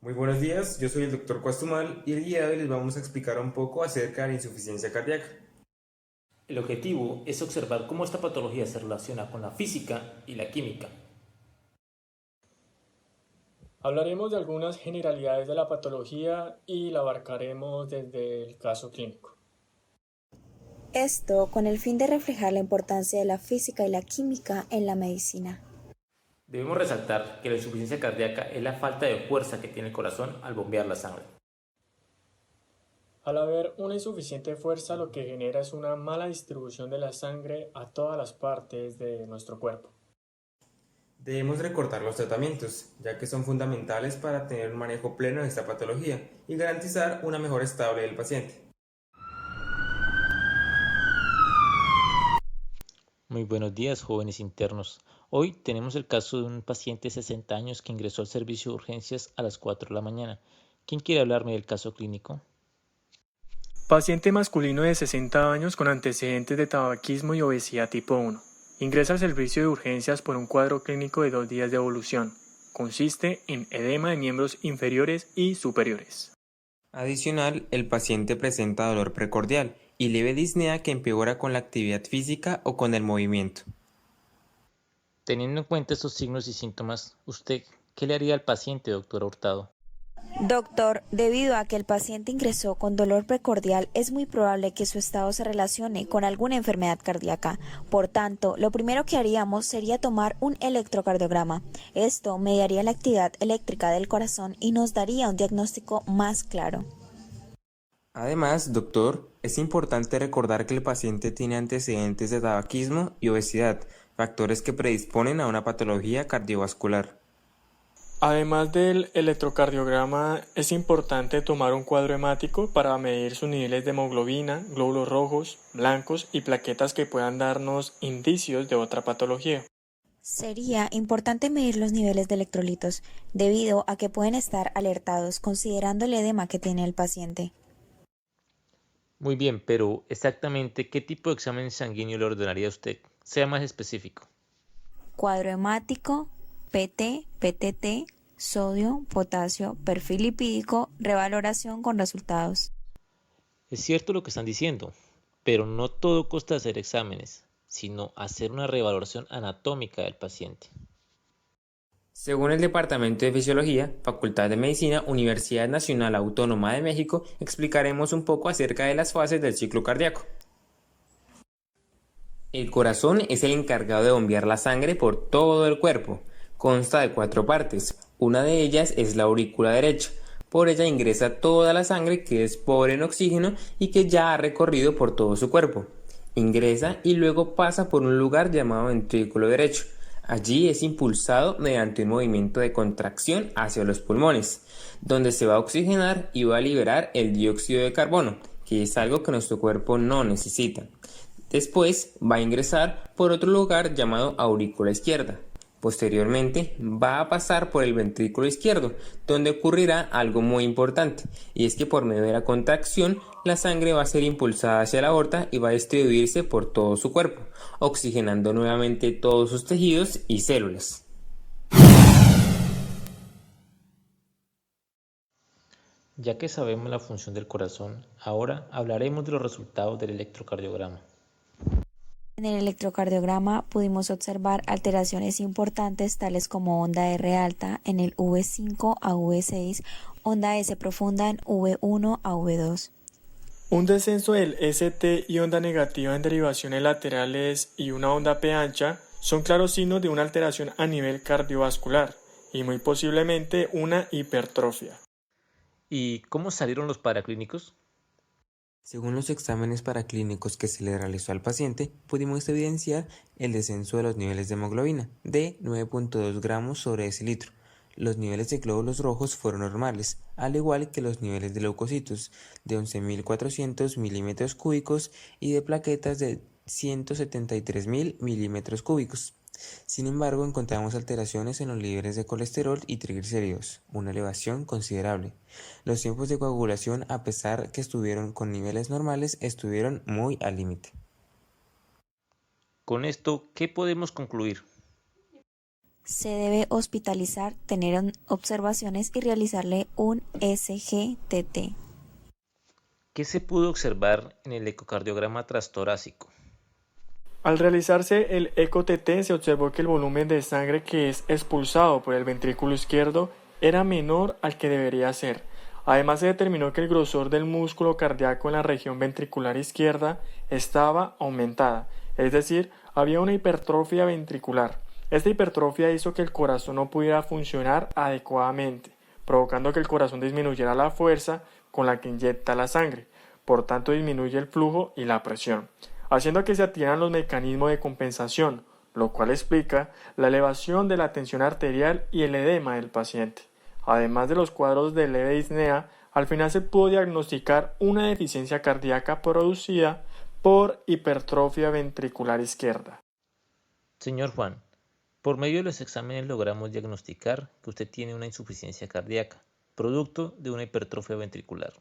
Muy buenos días, yo soy el doctor Cuastumal y el día de hoy les vamos a explicar un poco acerca de la insuficiencia cardíaca. El objetivo es observar cómo esta patología se relaciona con la física y la química. Hablaremos de algunas generalidades de la patología y la abarcaremos desde el caso clínico. Esto con el fin de reflejar la importancia de la física y la química en la medicina. Debemos resaltar que la insuficiencia cardíaca es la falta de fuerza que tiene el corazón al bombear la sangre. Al haber una insuficiente fuerza, lo que genera es una mala distribución de la sangre a todas las partes de nuestro cuerpo. Debemos recordar los tratamientos, ya que son fundamentales para tener un manejo pleno de esta patología y garantizar una mejora estable del paciente. Muy buenos días, jóvenes internos. Hoy tenemos el caso de un paciente de 60 años que ingresó al servicio de urgencias a las 4 de la mañana. ¿Quién quiere hablarme del caso clínico? Paciente masculino de 60 años con antecedentes de tabaquismo y obesidad tipo 1. Ingresa al servicio de urgencias por un cuadro clínico de 2 días de evolución. Consiste en edema de miembros inferiores y superiores. Adicional, el paciente presenta dolor precordial y leve disnea que empeora con la actividad física o con el movimiento. Teniendo en cuenta estos signos y síntomas, ¿usted qué le haría al paciente, doctor Hurtado? Doctor, debido a que el paciente ingresó con dolor precordial, es muy probable que su estado se relacione con alguna enfermedad cardíaca. Por tanto, lo primero que haríamos sería tomar un electrocardiograma. Esto mediaría la actividad eléctrica del corazón y nos daría un diagnóstico más claro. Además, doctor, es importante recordar que el paciente tiene antecedentes de tabaquismo y obesidad, factores que predisponen a una patología cardiovascular. Además del electrocardiograma, es importante tomar un cuadro hemático para medir sus niveles de hemoglobina, glóbulos rojos, blancos y plaquetas que puedan darnos indicios de otra patología. Sería importante medir los niveles de electrolitos, debido a que pueden estar alertados considerando el edema que tiene el paciente. Muy bien, pero exactamente qué tipo de examen sanguíneo le ordenaría a usted. Sea más específico. Cuadro hemático, PT, PTT, sodio, potasio, perfil lipídico, revaloración con resultados. Es cierto lo que están diciendo, pero no todo consta hacer exámenes, sino hacer una revaloración anatómica del paciente. Según el Departamento de Fisiología, Facultad de Medicina, Universidad Nacional Autónoma de México, explicaremos un poco acerca de las fases del ciclo cardíaco. El corazón es el encargado de bombear la sangre por todo el cuerpo. Consta de 4 partes. Una de ellas es la aurícula derecha. Por ella ingresa toda la sangre que es pobre en oxígeno y que ya ha recorrido por todo su cuerpo. Ingresa y luego pasa por un lugar llamado ventrículo derecho. Allí es impulsado mediante un movimiento de contracción hacia los pulmones, donde se va a oxigenar y va a liberar el dióxido de carbono, que es algo que nuestro cuerpo no necesita. Después va a ingresar por otro lugar llamado aurícula izquierda. Posteriormente va a pasar por el ventrículo izquierdo, donde ocurrirá algo muy importante, y es que por medio de la contracción la sangre va a ser impulsada hacia la aorta y va a distribuirse por todo su cuerpo, oxigenando nuevamente todos sus tejidos y células. Ya que sabemos la función del corazón, ahora hablaremos de los resultados del electrocardiograma. En el electrocardiograma pudimos observar alteraciones importantes tales como onda R alta en el V5 a V6, onda S profunda en V1 a V2. Un descenso del ST y onda negativa en derivaciones laterales y una onda P ancha son claros signos de una alteración a nivel cardiovascular y muy posiblemente una hipertrofia. ¿Y cómo salieron los paraclínicos? Según los exámenes paraclínicos que se le realizó al paciente, pudimos evidenciar el descenso de los niveles de hemoglobina de 9.2 gramos sobre decilitro. Los niveles de glóbulos rojos fueron normales, al igual que los niveles de leucocitos de 11.400 milímetros cúbicos y de plaquetas de 173.000 milímetros cúbicos. Sin embargo, encontramos alteraciones en los niveles de colesterol y triglicéridos, una elevación considerable. Los tiempos de coagulación, a pesar que estuvieron con niveles normales, estuvieron muy al límite. Con esto, ¿qué podemos concluir? se debe hospitalizar, tener observaciones y realizarle un SGTT. ¿Qué se pudo observar en el ecocardiograma transtorácico? Al realizarse el ECO-TT se observó que el volumen de sangre que es expulsado por el ventrículo izquierdo era menor al que debería ser. Además se determinó que el grosor del músculo cardíaco en la región ventricular izquierda estaba aumentada, es decir, había una hipertrofia ventricular. Esta hipertrofia hizo que el corazón no pudiera funcionar adecuadamente, provocando que el corazón disminuyera la fuerza con la que inyecta la sangre, por tanto disminuye el flujo y la presión, haciendo que se activaran los mecanismos de compensación, lo cual explica la elevación de la tensión arterial y el edema del paciente. Además de los cuadros de leve disnea, al final se pudo diagnosticar una deficiencia cardíaca producida por hipertrofia ventricular izquierda. Señor Juan, por medio de los exámenes logramos diagnosticar que usted tiene una insuficiencia cardíaca, producto de una hipertrofia ventricular.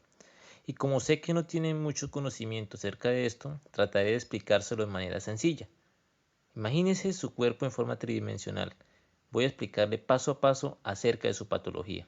Y como sé que no tiene mucho conocimiento acerca de esto, trataré de explicárselo de manera sencilla. Imagínese su cuerpo en forma tridimensional. Voy a explicarle paso a paso acerca de su patología.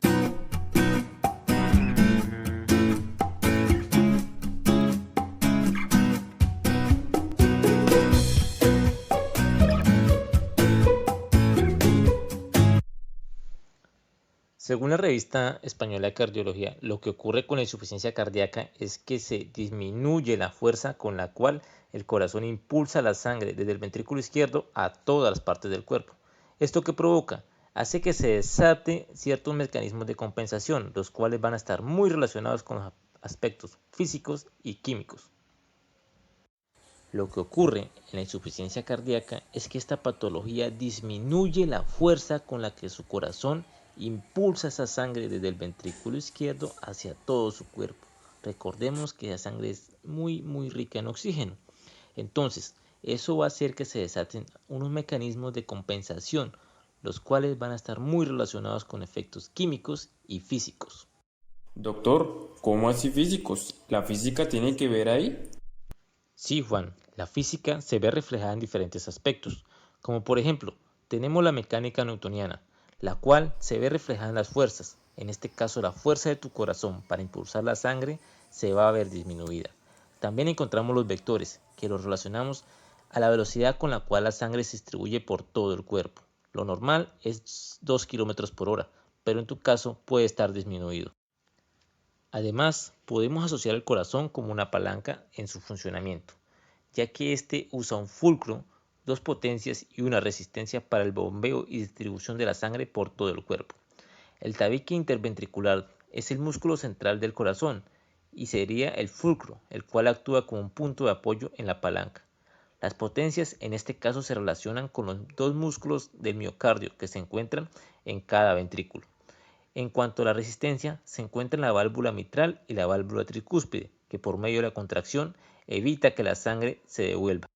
Según la revista española de cardiología, lo que ocurre con la insuficiencia cardíaca es que se disminuye la fuerza con la cual el corazón impulsa la sangre desde el ventrículo izquierdo a todas las partes del cuerpo. ¿Esto qué provoca? Hace que se desate ciertos mecanismos de compensación, los cuales van a estar muy relacionados con los aspectos físicos y químicos. Lo que ocurre en la insuficiencia cardíaca es que esta patología disminuye la fuerza con la que su corazón impulsa esa sangre desde el ventrículo izquierdo hacia todo su cuerpo. Recordemos que la sangre es muy rica en oxígeno. Entonces, eso va a hacer que se desaten unos mecanismos de compensación, los cuales van a estar muy relacionados con efectos químicos y físicos. Doctor, ¿cómo así físicos? ¿La física tiene que ver ahí? Sí, Juan, la física se ve reflejada en diferentes aspectos, como por ejemplo, tenemos la mecánica newtoniana, la cual se ve reflejada en las fuerzas. En este caso, la fuerza de tu corazón para impulsar la sangre se va a ver disminuida. También encontramos los vectores, que los relacionamos a la velocidad con la cual la sangre se distribuye por todo el cuerpo. Lo normal es 2 km por hora, pero en tu caso puede estar disminuido. Además, podemos asociar el corazón como una palanca en su funcionamiento, ya que éste usa un fulcro, dos potencias y una resistencia para el bombeo y distribución de la sangre por todo el cuerpo. El tabique interventricular es el músculo central del corazón y sería el fulcro, el cual actúa como un punto de apoyo en la palanca. Las potencias en este caso se relacionan con los dos músculos del miocardio que se encuentran en cada ventrículo. En cuanto a la resistencia, se encuentra en la válvula mitral y la válvula tricúspide, que por medio de la contracción evita que la sangre se devuelva.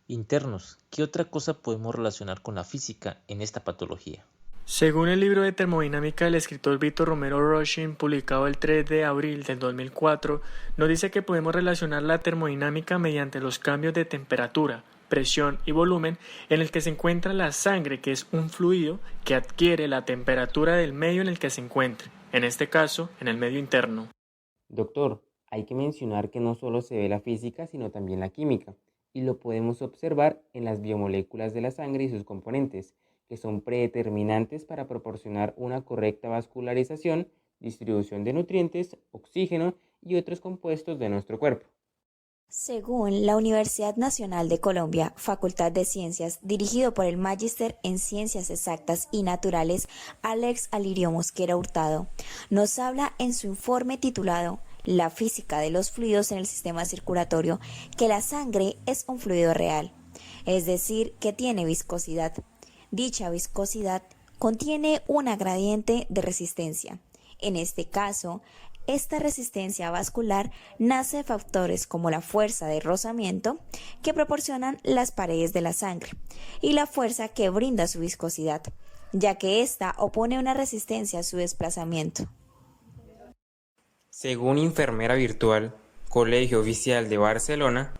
Internos, ¿qué otra cosa podemos relacionar con la física en esta patología? Según el libro de termodinámica del escritor Víctor Romero Roshin, publicado el 3 de abril del 2004, nos dice que podemos relacionar la termodinámica mediante los cambios de temperatura, presión y volumen en el que se encuentra la sangre, que es un fluido que adquiere la temperatura del medio en el que se encuentre, en este caso, en el medio interno. Doctor, hay que mencionar que no solo se ve la física, sino también la química, y lo podemos observar en las biomoléculas de la sangre y sus componentes, que son predeterminantes para proporcionar una correcta vascularización, distribución de nutrientes, oxígeno y otros compuestos de nuestro cuerpo. Según la Universidad Nacional de Colombia, Facultad de Ciencias, dirigido por el Magíster en Ciencias Exactas y Naturales, Alex Alirio Mosquera Hurtado, nos habla en su informe titulado La física de los fluidos en el sistema circulatorio, que la sangre es un fluido real, es decir, que tiene viscosidad. Dicha viscosidad contiene una gradiente de resistencia. En este caso, esta resistencia vascular nace de factores como la fuerza de rozamiento que proporcionan las paredes de la sangre y la fuerza que brinda su viscosidad, ya que ésta opone una resistencia a su desplazamiento. Según Enfermera Virtual, Colegio Oficial de Barcelona,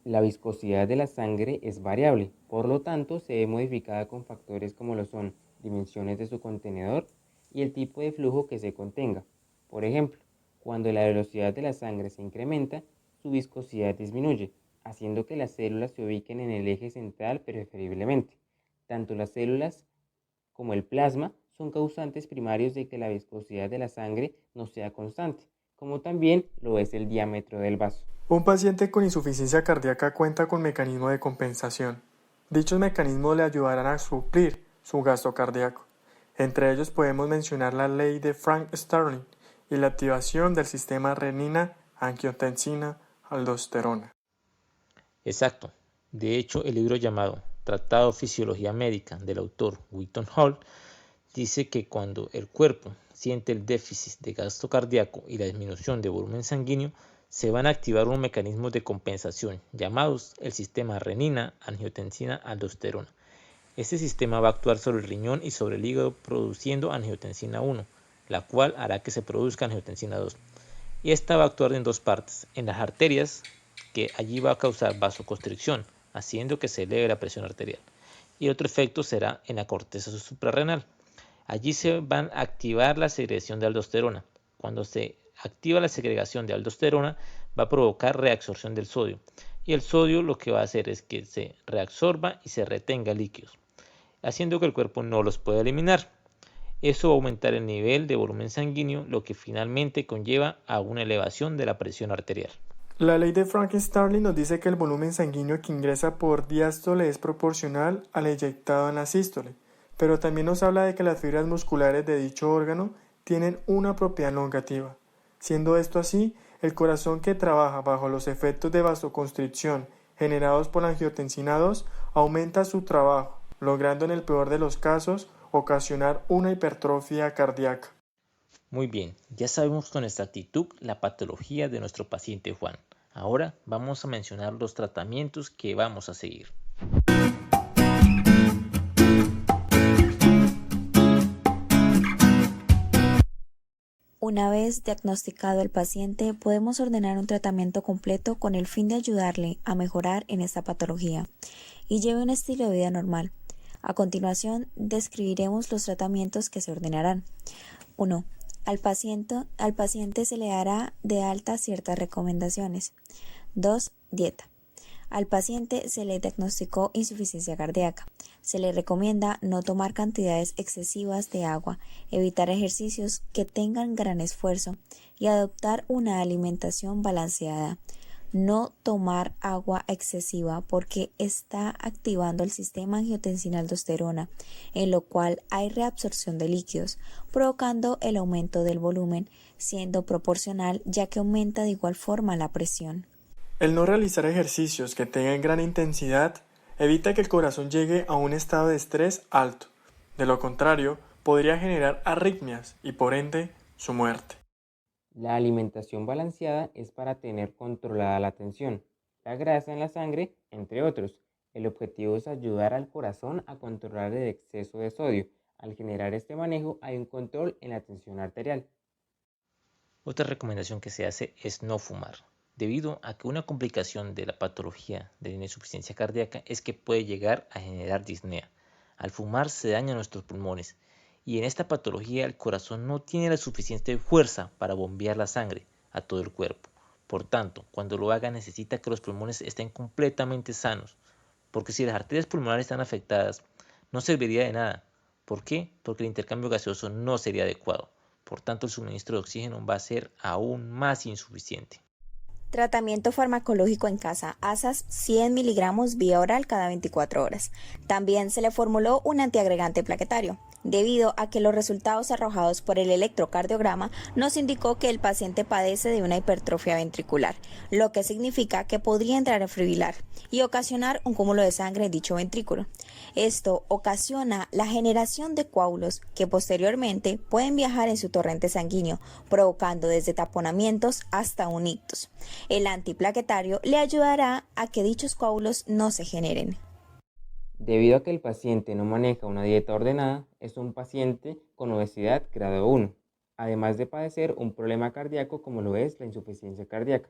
la viscosidad de la sangre es variable, Por lo tanto, se ve modificada con factores como lo son dimensiones de su contenedor y el tipo de flujo que se contenga. Por ejemplo, cuando la velocidad de la sangre se incrementa, su viscosidad disminuye, haciendo que las células se ubiquen en el eje central preferiblemente. Tanto las células como el plasma son causantes primarios de que la viscosidad de la sangre no sea constante, como también lo es el diámetro del vaso. Un paciente con insuficiencia cardíaca cuenta con mecanismos de compensación. Dichos mecanismos le ayudarán a suplir su gasto cardíaco. Entre ellos podemos mencionar la ley de Frank-Starling y la activación del sistema renina-angiotensina-aldosterona. Exacto. De hecho, el libro llamado Tratado de Fisiología Médica del autor Wheaton Hall dice que cuando el cuerpo siente el déficit de gasto cardíaco y la disminución de volumen sanguíneo, se van a activar unos mecanismos de compensación llamados el sistema renina-angiotensina-aldosterona. Este sistema va a actuar sobre el riñón y sobre el hígado produciendo angiotensina 1, la cual hará que se produzca angiotensina 2. Y esta va a actuar en dos partes, en las arterias, que allí va a causar vasoconstricción, haciendo que se eleve la presión arterial. Y otro efecto será en la corteza suprarrenal. Allí se van a activar la secreción de aldosterona. Cuando se activa la segregación de aldosterona, va a provocar reabsorción del sodio. Y el sodio lo que va a hacer es que se reabsorba y se retenga líquidos, haciendo que el cuerpo no los pueda eliminar. Eso va a aumentar el nivel de volumen sanguíneo, lo que finalmente conlleva a una elevación de la presión arterial. La ley de Frank-Starling nos dice que el volumen sanguíneo que ingresa por diástole es proporcional al eyectado en la sístole, pero también nos habla de que las fibras musculares de dicho órgano tienen una propiedad elongativa. Siendo esto así, el corazón que trabaja bajo los efectos de vasoconstricción generados por la angiotensina 2 aumenta su trabajo, logrando en el peor de los casos ocasionar una hipertrofia cardíaca. Muy bien, ya sabemos con exactitud la patología de nuestro paciente Juan. Ahora vamos a mencionar los tratamientos que vamos a seguir. Una vez diagnosticado el paciente, podemos ordenar un tratamiento completo con el fin de ayudarle a mejorar en esta patología y lleve un estilo de vida normal. A continuación, describiremos los tratamientos que se ordenarán. 1. Al paciente se le dará de alta ciertas recomendaciones. 2. Dieta. Al paciente se le diagnosticó insuficiencia cardíaca. Se le recomienda no tomar cantidades excesivas de agua, evitar ejercicios que tengan gran esfuerzo y adoptar una alimentación balanceada. No tomar agua excesiva porque está activando el sistema angiotensina-aldosterona, en lo cual hay reabsorción de líquidos, provocando el aumento del volumen, siendo proporcional ya que aumenta de igual forma la presión. El no realizar ejercicios que tengan gran intensidad evita que el corazón llegue a un estado de estrés alto. De lo contrario, podría generar arritmias y por ende su muerte. La alimentación balanceada es para tener controlada la tensión, la grasa en la sangre, entre otros. El objetivo es ayudar al corazón a controlar el exceso de sodio. Al generar este manejo hay un control en la tensión arterial. Otra recomendación que se hace es no fumar, debido a que una complicación de la patología de la insuficiencia cardíaca es que puede llegar a generar disnea. Al fumar se dañan nuestros pulmones y en esta patología el corazón no tiene la suficiente fuerza para bombear la sangre a todo el cuerpo. Por tanto, cuando lo haga necesita que los pulmones estén completamente sanos, porque si las arterias pulmonares están afectadas, no serviría de nada. ¿Por qué? Porque el intercambio gaseoso no sería adecuado. Por tanto, el suministro de oxígeno va a ser aún más insuficiente. Tratamiento farmacológico en casa, ASAS 100 miligramos vía oral cada 24 horas. También se le formuló un antiagregante plaquetario, debido a que los resultados arrojados por el electrocardiograma nos indicó que el paciente padece de una hipertrofia ventricular, lo que significa que podría entrar a fibrilar y ocasionar un cúmulo de sangre en dicho ventrículo. Esto ocasiona la generación de coágulos que posteriormente pueden viajar en su torrente sanguíneo, provocando desde taponamientos hasta un ictus. El antiplaquetario le ayudará a que dichos coágulos no se generen. Debido a que el paciente no maneja una dieta ordenada, es un paciente con obesidad grado 1, además de padecer un problema cardíaco como lo es la insuficiencia cardíaca.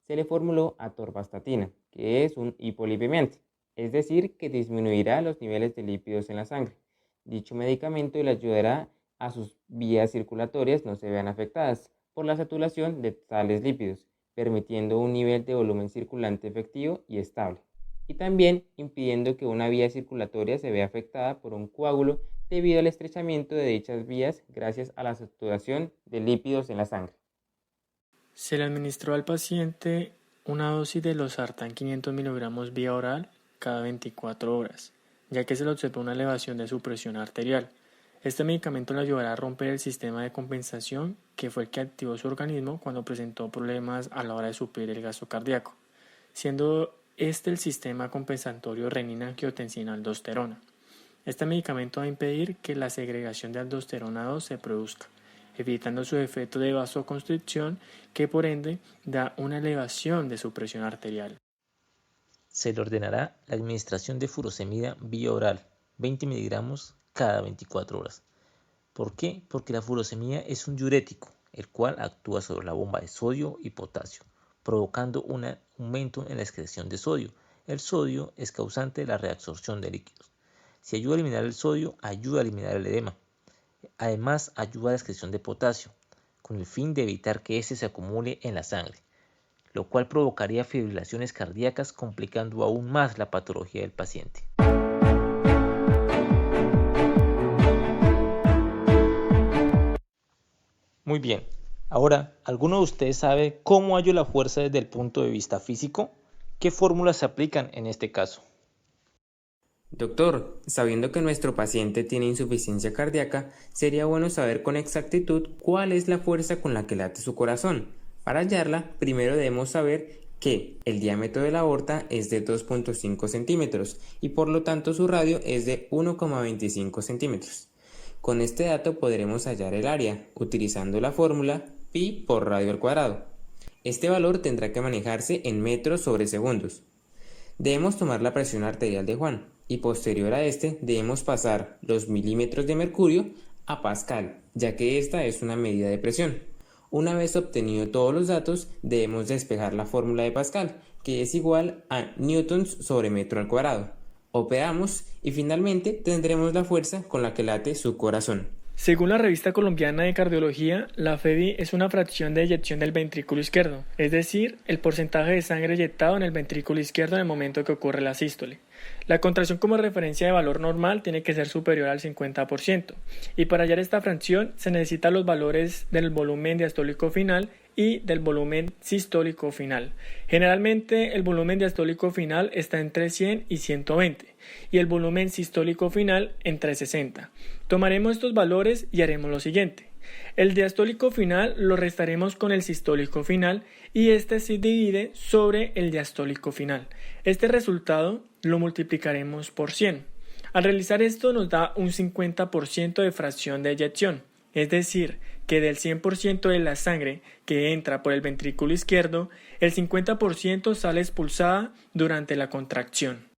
Se le formuló atorvastatina, que es un hipolipemiante. es decir, que disminuirá los niveles de lípidos en la sangre. Dicho medicamento le ayudará a sus vías circulatorias no se vean afectadas por la saturación de tales lípidos, permitiendo un nivel de volumen circulante efectivo y estable, y también impidiendo que una vía circulatoria se vea afectada por un coágulo debido al estrechamiento de dichas vías gracias a la saturación de lípidos en la sangre. Se le administró al paciente una dosis de losartán 500 miligramos vía oral cada 24 horas, ya que se le observó una elevación de su presión arterial. Este medicamento le ayudará a romper el sistema de compensación que fue el que activó su organismo cuando presentó problemas a la hora de suplir el gasto cardíaco, siendo este el sistema compensatorio renina-angiotensina-aldosterona. Este medicamento va a impedir que la segregación de aldosterona 2 se produzca, evitando su efecto de vasoconstricción que por ende da una elevación de su presión arterial. Se le ordenará la administración de furosemida vía oral, 20 miligramos cada 24 horas. ¿Por qué? Porque la furosemida es un diurético, el cual actúa sobre la bomba de sodio y potasio, provocando un aumento en la excreción de sodio. El sodio es causante de la reabsorción de líquidos. Si ayuda a eliminar el sodio, ayuda a eliminar el edema. Además, ayuda a la excreción de potasio, con el fin de evitar que éste se acumule en la sangre, lo cual provocaría fibrilaciones cardíacas, complicando aún más la patología del paciente. Muy bien, ahora, ¿alguno de ustedes sabe cómo hallo la fuerza desde el punto de vista físico? ¿Qué fórmulas se aplican en este caso? Doctor, sabiendo que nuestro paciente tiene insuficiencia cardíaca, sería bueno saber con exactitud cuál es la fuerza con la que late su corazón. Para hallarla, primero debemos saber que el diámetro de la aorta es de 2.5 centímetros y por lo tanto su radio es de 1,25 centímetros. Con este dato podremos hallar el área utilizando la fórmula pi por radio al cuadrado. Este valor tendrá que manejarse en metros sobre segundos. Debemos tomar la presión arterial de Juan y posterior a este debemos pasar los milímetros de mercurio a pascal, ya que esta es una medida de presión. Una vez obtenido todos los datos, debemos despejar la fórmula de Pascal, que es igual a newtons sobre metro al cuadrado. Operamos y finalmente tendremos la fuerza con la que late su corazón. Según la Revista Colombiana de Cardiología, la FEBI es una fracción de eyección del ventrículo izquierdo, es decir, el porcentaje de sangre eyectado en el ventrículo izquierdo en el momento que ocurre la sístole. La contracción como referencia de valor normal tiene que ser superior al 50%, y para hallar esta fracción se necesitan los valores del volumen diastólico final y del volumen sistólico final. Generalmente el volumen diastólico final está entre 100 y 120 y el volumen sistólico final entre 60. Tomaremos estos valores y haremos lo siguiente. El diastólico final lo restaremos con el sistólico final y este se divide sobre el diastólico final. Este resultado lo multiplicaremos por 100. Al realizar esto nos da un 50% de fracción de eyección, es decir, que del 100% de la sangre que entra por el ventrículo izquierdo, el 50% sale expulsada durante la contracción.